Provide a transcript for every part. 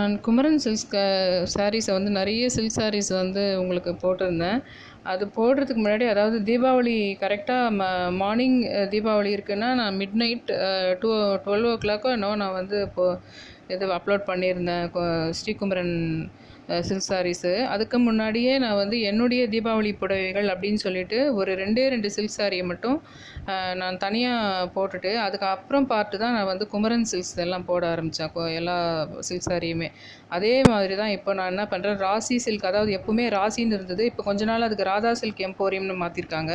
நான் குமரன் சில்க்ஸ் சாரீஸை வந்து நிறைய சில்க் சாரீஸ் வந்து உங்களுக்கு போட்டிருந்தேன். அது போடுறதுக்கு முன்னாடி, அதாவது தீபாவளி கரெக்டாக மார்னிங் தீபாவளி இருக்குன்னா, நான் மிட் நைட் 12 என்னவோ நான் வந்து இது அப்லோட் பண்ணியிருந்தேன் ஸ்ரீகுமரன் சில்க் சாரீஸு. அதுக்கு முன்னாடியே நான் வந்து என்னுடைய தீபாவளி புடவைகள் அப்படின்னு சொல்லிட்டு ஒரு 2 சில்க் சாரியை மட்டும் நான் தனியாக போட்டுட்டு, அதுக்கப்புறம் பார்த்து தான் நான் வந்து குமரன் சில்க்ஸ் எல்லாம் போட ஆரம்பித்தேன், எல்லா சில்க் சாரியுமே. அதே மாதிரி தான் இப்போ நான் என்ன பண்ணுறேன், ராசி சில்க், அதாவது எப்போவுமே ராசின்னு இருந்தது, இப்போ கொஞ்ச நாள் அதுக்கு ராதா சில்க் எம்போரியம்னு மாற்றிருக்காங்க.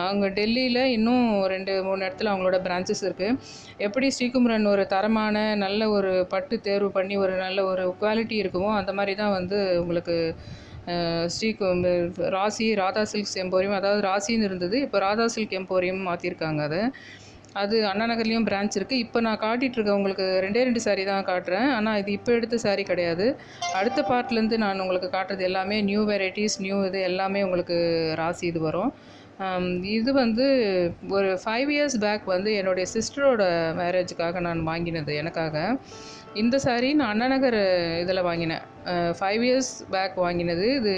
அங்கே டெல்லியில் இன்னும் 2-3 இடத்துல அவங்களோட பிரான்ச்சஸ் இருக்குது. எப்படி ஸ்ரீகுமரன் ஒரு தரமான நல்ல ஒரு பட்டு தேர்வு பண்ணி ஒரு நல்ல ஒரு குவாலிட்டி இருக்குமோ, அந்த மாதிரி தான் வந்து உங்களுக்கு ராதா சில்க்ஸ் எம்போரியம், அதாவது ராசின்னு இருந்தது, இப்போ ராதா சில்க் எம்போரியம் மாற்றிருக்காங்க. அது அண்ணா நகர்லேயும் பிரான்ச் இருக்குது. இப்போ நான் காட்டிகிட்ருக்கேன் உங்களுக்கு 2 சாரீ தான் காட்டுறேன். ஆனால் இது இப்போ எடுத்த சாரீ கிடையாது. அடுத்த பார்ட்லேருந்து நான் உங்களுக்கு காட்டுறது எல்லாமே நியூ வெரைட்டிஸ், நியூ இது எல்லாமே உங்களுக்கு ராசி இது வரும். இது வந்து ஒரு 5 இயர்ஸ் பேக் வந்து என்னுடைய சிஸ்டரோட மேரேஜுக்காக நான் வாங்கினது எனக்காக. இந்த சாரீ நான் அண்ணா நகர் இதில் வாங்கினேன். 5 இயர்ஸ் பேக் வாங்கினது. இது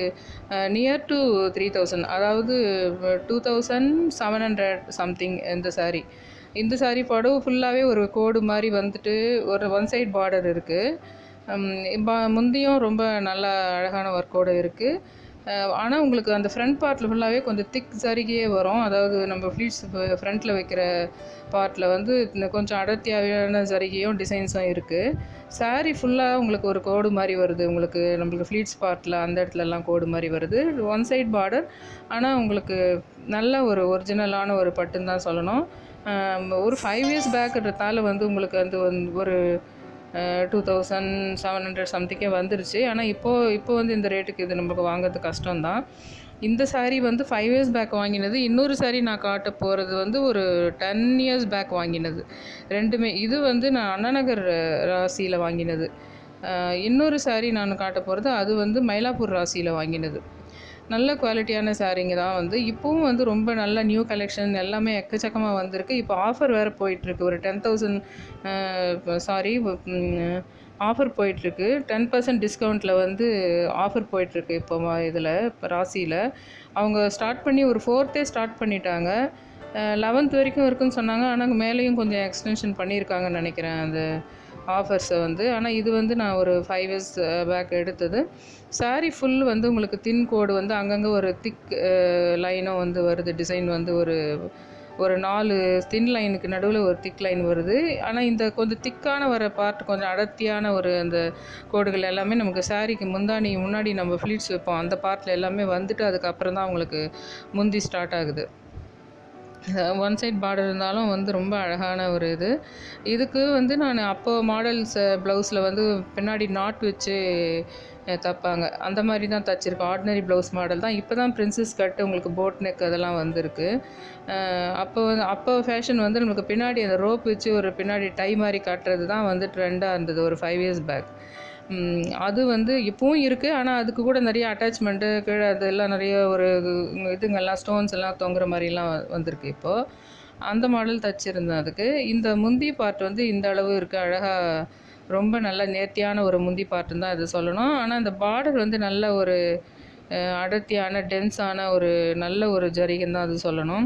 நியர் டு 3000, அதாவது 2700 சம்திங் இந்த சாரீ படம் ஃபுல்லாகவே ஒரு கோடு மாதிரி வந்துட்டு ஒரு ஒன் சைட் பார்டர் இருக்குது. முந்தியும் ரொம்ப நல்ல அழகான ஒர்க்கோடு இருக்குது. ஆனால் உங்களுக்கு அந்த ஃப்ரண்ட் பார்ட்டில் ஃபுல்லாகவே கொஞ்சம் திக் சரிகையே வரும். அதாவது நம்ம ஃப்ளீட்ஸ் ஃப்ரண்ட்டில் வைக்கிற பார்ட்டில் வந்து கொஞ்சம் அடர்த்தியான சரிகையும் டிசைன்ஸும் இருக்குது. சாரீ ஃபுல்லாக உங்களுக்கு ஒரு கோடு மாதிரி வருது. உங்களுக்கு நம்மளுக்கு ஃப்ளீட்ஸ் பார்ட்டில் அந்த இடத்துலலாம் கோடு மாதிரி வருது. One side border. ஆனால் உங்களுக்கு நல்ல ஒரு ஒரிஜினலான ஒரு பட்டுன்னு தான் சொல்லணும். ஒரு 5 இயர்ஸ் பேக்குன்றதால வந்து உங்களுக்கு வந்து ஒரு 2700 சம்திங்கே வந்துருச்சு. ஆனால் இப்போ வந்து இந்த ரேட்டுக்கு இது நமக்கு வாங்குறது கஷ்டம்தான். இந்த சாரீ வந்து 5 இயர்ஸ் பேக் வாங்கினது. இன்னொரு சாரீ நான் காட்ட போகிறது வந்து ஒரு 10 இயர்ஸ் பேக் வாங்கினது. ரெண்டுமே. இது வந்து நான் அண்ணா நகர் ராசியில் வாங்கினது. இன்னொரு சாரீ நான் காட்ட போகிறது அது வந்து மயிலாப்பூர் ராசியில் வாங்கினது. நல்ல குவாலிட்டியான சாரீங்க தான் வந்து இப்போவும் வந்து ரொம்ப நல்ல நியூ கலெக்ஷன் எல்லாமே எக்கச்சக்கமாக வந்திருக்கு. இப்போ ஆஃபர் வேறு போயிட்டுருக்கு. ஒரு 10,000 ஆஃபர் போயிட்டுருக்கு. 10% டிஸ்கவுண்ட்டில் வந்து ஆஃபர் போயிட்டுருக்கு இப்போ இதில் இப்போ ராசியில். அவங்க ஸ்டார்ட் பண்ணி ஒரு 4th ஸ்டார்ட் பண்ணிட்டாங்க. 11th வரைக்கும் இருக்குன்னு சொன்னாங்க. ஆனால் மேலேயும் கொஞ்சம் எக்ஸ்டென்ஷன் பண்ணியிருக்காங்கன்னு நினைக்கிறேன் அந்த ஆஃபர்ஸை வந்து. ஆனால் இது வந்து நான் ஒரு 5 இயர்ஸ் பேக் எடுத்தது. சாரீ ஃபுல் வந்து உங்களுக்கு தின் கோடு வந்து அங்கங்கே ஒரு திக் லைனும் வந்து வருது. டிசைன் வந்து ஒரு 4 தின் லைனுக்கு நடுவில் ஒரு திக் லைன் வருது. ஆனால் இந்த கொஞ்சம் திக்கான வர பார்ட் கொஞ்சம் அடர்த்தியான ஒரு அந்த கோடுகள் எல்லாமே நமக்கு சாரீக்கு முன்னாடி நம்ம ஃப்ளீட்ஸ் வைப்போம் அந்த பார்ட்டில் எல்லாமே வந்துட்டு அதுக்கப்புறம் தான் உங்களுக்கு முந்தி ஸ்டார்ட் ஆகுது. ஒன் சைட் பார்டர் இருந்தாலும் வந்து ரொம்ப அழகான ஒரு இதுக்கு வந்து நான் அப்போது மாடல்ஸ் ப்ளவுஸில் வந்து பின்னாடி நாட் வச்சு தைப்பாங்க. அந்த மாதிரி தான் தைச்சிருக்கேன். ஆர்டினரி ப்ளவுஸ் மாடல் தான். இப்போ தான் பிரின்சஸ் கட் உங்களுக்கு போட் நெக் அதெல்லாம் வந்திருக்கு. அப்போ ஃபேஷன் வந்து நமக்கு பின்னாடி அந்த ரோப் வச்சு ஒரு பின்னாடி டை மாதிரி காட்டுறது தான் வந்து ட்ரெண்டாக இருந்தது ஒரு 5 இயர்ஸ் பேக். அது வந்து இப்போவும் இருக்குது. ஆனால் அதுக்கு கூட நிறைய அட்டாச்மெண்ட்டு கீழே அதெல்லாம் நிறைய ஒரு இதுங்கெல்லாம் ஸ்டோன்ஸ் எல்லாம் தொங்குற மாதிரிலாம் வந்திருக்கு இப்போது. அந்த மாடல் தைச்சிருந்தேன் அதுக்கு. இந்த முந்தி பார்ட் வந்து இந்த அளவு இருக்குது. அழகாக ரொம்ப நல்ல நேர்த்தியான ஒரு முந்தி பார்ட்டுன்னு தான் இது சொல்லணும். ஆனால் இந்த பார்டர் வந்து நல்ல ஒரு அடர்த்தியான டென்ஸான ஒரு நல்ல ஒரு ஜரிகைன்னு தான் அது சொல்லணும்.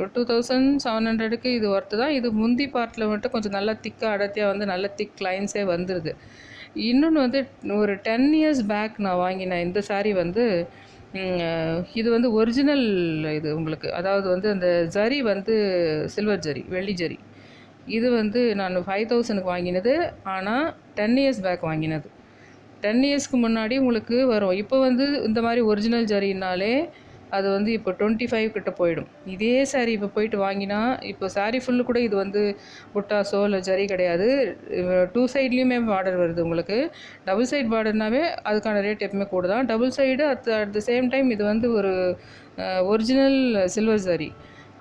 2700க்கு இது ஒர்த்து தான். இது முந்தி பார்ட்டில் மட்டும் கொஞ்சம் நல்லா திக்காக அடர்த்தியாக வந்து நல்ல திக் லைன்ஸே வந்துடுது. இன்னொன்று வந்து ஒரு 10 இயர்ஸ் பேக் நான் வாங்கினேன் இந்த சாரீ வந்து. இது வந்து ஒரிஜினல் இது உங்களுக்கு, அதாவது வந்து அந்த ஜரி வந்து சில்வர் ஜரி, வெள்ளி ஜரி. இது வந்து நான் 5000க்கு வாங்கினது. ஆனால் 10 இயர்ஸ் பேக் வாங்கினது. 10 இயர்ஸ்க்கு முன்னாடி உங்களுக்கு வரும். இப்போ வந்து இந்த மாதிரி ஒரிஜினல் ஜரினாலே அது வந்து இப்போ 25 கிட்ட போயிடும். இதே சாரீ இப்போ போயிட்டு வாங்கினா இப்போ சாரீ ஃபுல்லு கூட இது வந்து புட்டாஸோ இல்லை ஜரி கிடையாது. 2 சைட்லேயுமே பார்டர் வருது உங்களுக்கு. டபுள் சைட் பார்டர்னாவே அதுக்கான ரேட் எப்பவுமே கூட தான். Double side at the same time இது வந்து ஒரு ஒரிஜினல் சில்வர் ஜரி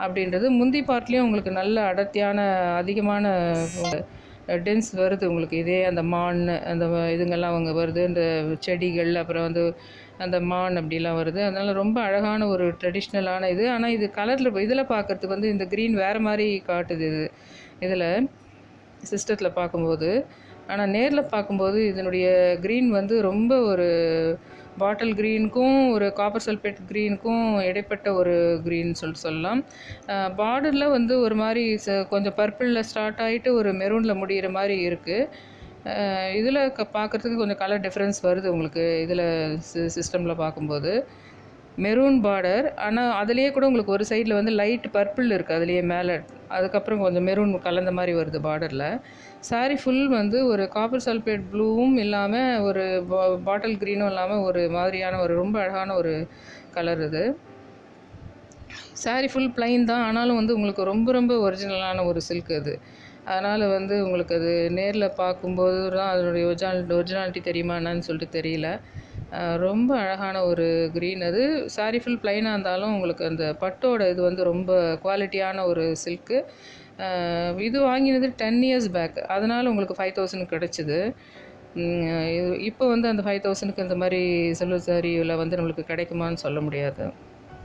அப்படின்றது. முந்தி பார்ட்லேயும் உங்களுக்கு நல்ல அடர்த்தியான அதிகமான டென்ஸ் வருது உங்களுக்கு. இதே அந்த மான் அந்த இதுங்கெல்லாம் அவங்க வருது. இந்த செடிகள் அப்புறம் வந்து அந்த மான் அப்படிலாம் வருது. அதனால் ரொம்ப அழகான ஒரு ட்ரெடிஷ்னலான இது. ஆனால் இது கலரில் இதில் பார்க்குறதுக்கு வந்து இந்த க்ரீன் வேறு மாதிரி காட்டுது. இதில் சிஸ்டத்தில் பார்க்கும்போது ஆனால் நேரில் பார்க்கும்போது இதனுடைய க்ரீன் வந்து ரொம்ப ஒரு பாட்டில் க்ரீனுக்கும் ஒரு காப்பர் சல்ஃபேட் க்ரீனுக்கும் இடைப்பட்ட ஒரு க்ரீன் சொல்லலாம். பார்டரில் வந்து ஒரு மாதிரி கொஞ்சம் பர்பிளில் ஸ்டார்ட் ஆகிட்டு ஒரு மெரூனில் முடிகிற மாதிரி இருக்குது. இதில் பார்க்குறதுக்கு கொஞ்சம் கலர் டிஃப்ரென்ஸ் வருது உங்களுக்கு இதில் சிஸ்டமில் பார்க்கும்போது. மெரூன் பார்டர், ஆனால் அதுலேயே கூட உங்களுக்கு ஒரு சைடில் வந்து லைட் பர்பிள் இருக்குது அதுலேயே மேலே, அதுக்கப்புறம் கொஞ்சம் மெரூன் கலந்த மாதிரி வருது பார்டரில். சாரீ ஃபுல் வந்து ஒரு காப்பர் சல்ஃபேட் ப்ளூவும் இல்லாமல் ஒரு பாட்டில் க்ரீனும் இல்லாமல் ஒரு மாதிரியான ஒரு ரொம்ப அழகான ஒரு கலர் இது. சாரீ ஃபுல் ப்ளைன் தான், ஆனாலும் வந்து உங்களுக்கு ரொம்ப ரொம்ப ஒரிஜினலான ஒரு சில்க் அது. அதனால் வந்து உங்களுக்கு அது நேரில் பார்க்கும்போது தான் அதனுடைய ஒரிஜினாலிட்டி தெரியுமா என்னன்னு சொல்லிட்டு தெரியல. ரொம்ப அழகான ஒரு க்ரீன் அது. சாரீ ஃபுல் ப்ளைனாக இருந்தாலும் உங்களுக்கு அந்த பட்டோட இது வந்து ரொம்ப குவாலிட்டியான ஒரு சில்க்கு. இது வாங்கினது 10 இயர்ஸ் பேக், அதனால் உங்களுக்கு 5000 கிடச்சிது. இப்போ வந்து அந்த 5000க்கு இந்த மாதிரி சில்வர் சாரியில் வந்து நம்மளுக்கு கிடைக்குமான்னு சொல்ல முடியாது.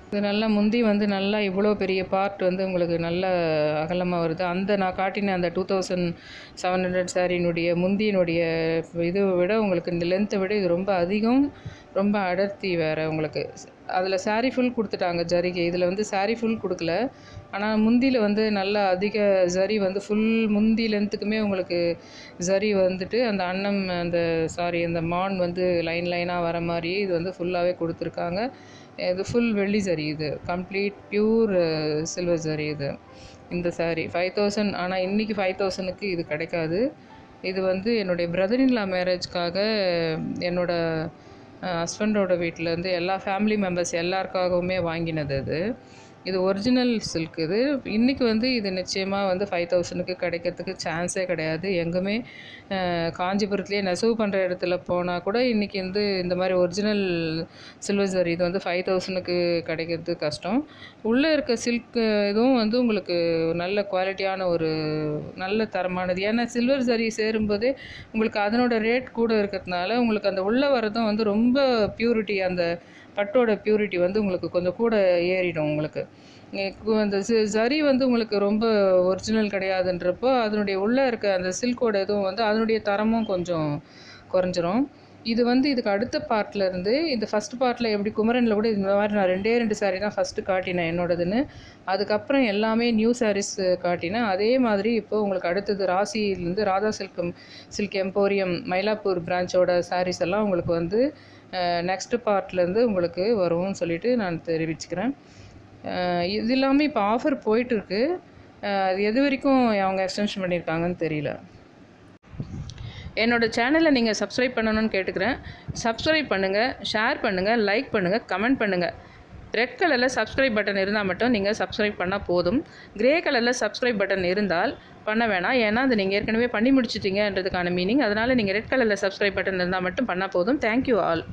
இது நல்லா முந்தி வந்து நல்லா இவ்வளோ பெரிய பார்ட் வந்து உங்களுக்கு நல்ல அகலமாக வருது. நான் காட்டின அந்த 2700 சாரியினுடைய முந்தியினுடைய இது விட உங்களுக்கு இந்த லென்த்தை விட இது ரொம்ப அதிகம், ரொம்ப அடர்த்தி வேறு உங்களுக்கு. அதில் சாரீ ஃபுல் கொடுத்துட்டாங்க ஜரிகை, இதில் வந்து சாரீ ஃபுல் கொடுக்கல. ஆனால் முந்தியில் வந்து நல்லா அதிக ஜரி வந்து ஃபுல் முந்தி லென்த்துக்குமே உங்களுக்கு ஜரி வந்துட்டு அந்த மான் வந்து லைனாக வர மாதிரி இது வந்து ஃபுல்லாகவே கொடுத்துருக்காங்க. இது ஃபுல் வெள்ளி ஜரி, இது கம்ப்ளீட் பியூர் சில்வர் ஜரி இது. இந்த சாரீ 5000, ஆனால் இன்றைக்கி 5000க்கு இது கிடைக்காது. இது வந்து என்னுடைய பிரதர் இன் லா மேரேஜ்க்காக என்னோடய ஹஸ்பண்டோட வீட்டிலேருந்து எல்லா ஃபேமிலி மெம்பர்ஸ் எல்லாருக்காகவுமே வாங்கினது அது. இது ஒரிஜினல் சில்க் இது. இன்றைக்கி வந்து இது நிச்சயமாக வந்து 5000க்கு கிடைக்கிறதுக்கு சான்ஸே கிடையாது. எங்குமே காஞ்சிபுரத்துலேயே நெசவு பண்ணுற இடத்துல போனால் கூட இன்றைக்கி வந்து இந்த மாதிரி ஒரிஜினல் சில்வர் ஜரி இது வந்து 5000க்கு கிடைக்கிறது கஷ்டம். உள்ளே இருக்க சில்க் இதுவும் வந்து உங்களுக்கு நல்ல குவாலிட்டியான ஒரு நல்ல தரமானது. ஏன்னா சில்வர் ஜரி சேரும்போதே உங்களுக்கு அதனோட ரேட் கூட இருக்கிறதுனால உங்களுக்கு அந்த உள்ளே வரதும் வந்து ரொம்ப பியூரிட்டி, அந்த பட்டோட பியூரிட்டி வந்து உங்களுக்கு கொஞ்சம் கூட ஏறிடும் உங்களுக்கு. அந்த ஜரி வந்து உங்களுக்கு ரொம்ப ஒரிஜினல் கிடையாதுன்றப்போ அதனுடைய உள்ளே இருக்க அந்த சில்கோட இதுவும் வந்து அதனுடைய தரமும் கொஞ்சம் குறைஞ்சிரும். இது வந்து இதுக்கு அடுத்த பார்ட்லேருந்து இந்த ஃபஸ்ட் பார்ட்டில் எப்படி குமரனில் கூட இந்த மாதிரி நான் 2 சாரீ தான் ஃபஸ்ட்டு காட்டினேன் என்னோடதுன்னு. அதுக்கப்புறம் எல்லாமே நியூ சாரீஸ் காட்டினேன். அதே மாதிரி இப்போது உங்களுக்கு அடுத்தது ராசியிலேருந்து ராதா சில்க் எம்போரியம் மயிலாப்பூர் பிரான்ச்சோட சாரீஸ் எல்லாம் உங்களுக்கு வந்து நெக்ஸ்ட்டு பார்ட்லேருந்து உங்களுக்கு வரும்னு சொல்லிவிட்டு நான் தெரிவிச்சுக்கிறேன். இது இல்லாமல் இப்போ ஆஃபர் போயிட்டுருக்கு. அது எது வரைக்கும் அவங்க எக்ஸ்டென்ஷன் பண்ணியிருக்காங்கன்னு தெரியல. என்னோடய சேனலை நீங்கள் சப்ஸ்கிரைப் பண்ணணும்னு கேட்டுக்கிறேன். சப்ஸ்கிரைப் பண்ணுங்கள், ஷேர் பண்ணுங்கள், லைக் பண்ணுங்கள், கமெண்ட் பண்ணுங்கள். ரெட் கலரில் சப்ஸ்கிரைப் பட்டன் இருந்தால் மட்டும் நீங்கள் சப்ஸ்கிரைப் பண்ணால் போதும். கிரே கலரில் சப்ஸ்கிரைப் பட்டன் இருந்தால் பண்ண வேணாம். ஏன்னா அது நீங்கள் ஏற்கனவே பண்ணி முடிச்சிட்டிங்கன்றதுக்கான மீனிங். அதனால் நீங்கள் ரெட் கலரில் சப்ஸ்கிரைப் பட்டன் இருந்தால் மட்டும் பண்ணால் போதும். Thank you all.